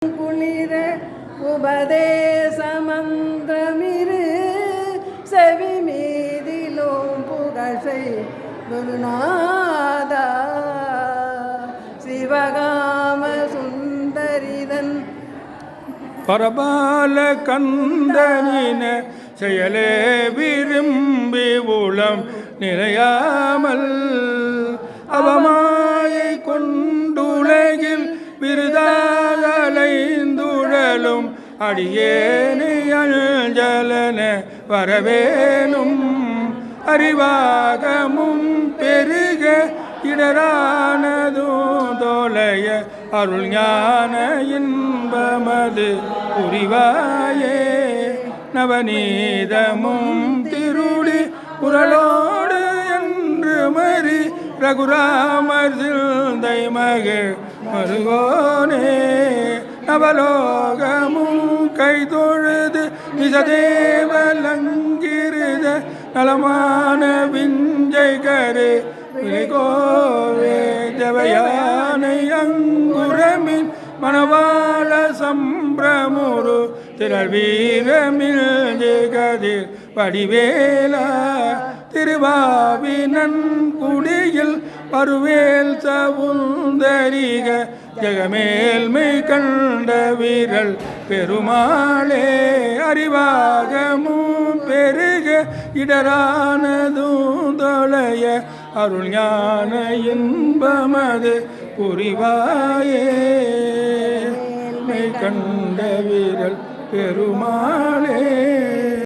குளிர உபதேசமந்திரமிரு செவி மீதிலும் புகழை குருநாதா சிவகாம சுந்தரிதன் பரபால கந்தனின செயலே விரும்பி உளம் நிறையாமல் அவமாயை கொண்டுலகில் விருதாகலைந்துழலும் அடியேனை அஞ்சலன வரவேணும் அறிவாகமும் பெருக இடரானதும் தோலைய அருள் ஞான இன்பமது புரிவாயே நவநீதமும் திருடி குரலோடு என்று மறி ரகுராமர் சிந்தை மகள் மருகோனே நவலோகமும் கை தொழுது நிசதேவலங்கிருத நலமான விஞ்சை கரு கோவே ஜவயானை அங்குரமின் மணவாள சம்பிரமுரு திரள் வீரமில் ஜெகதிர் வடிவேலா திருவாவினன் குடியில் பருவேல் சவுந்தரிக ஜெகமேல்மை கண்ட வீரல் பெருமாளே அறிவாகமும் பெருக இடரானதும் தொலைய அருள் ஞான இன்பமது புரிவாயே கண்ட வீரல் பெருமாளே.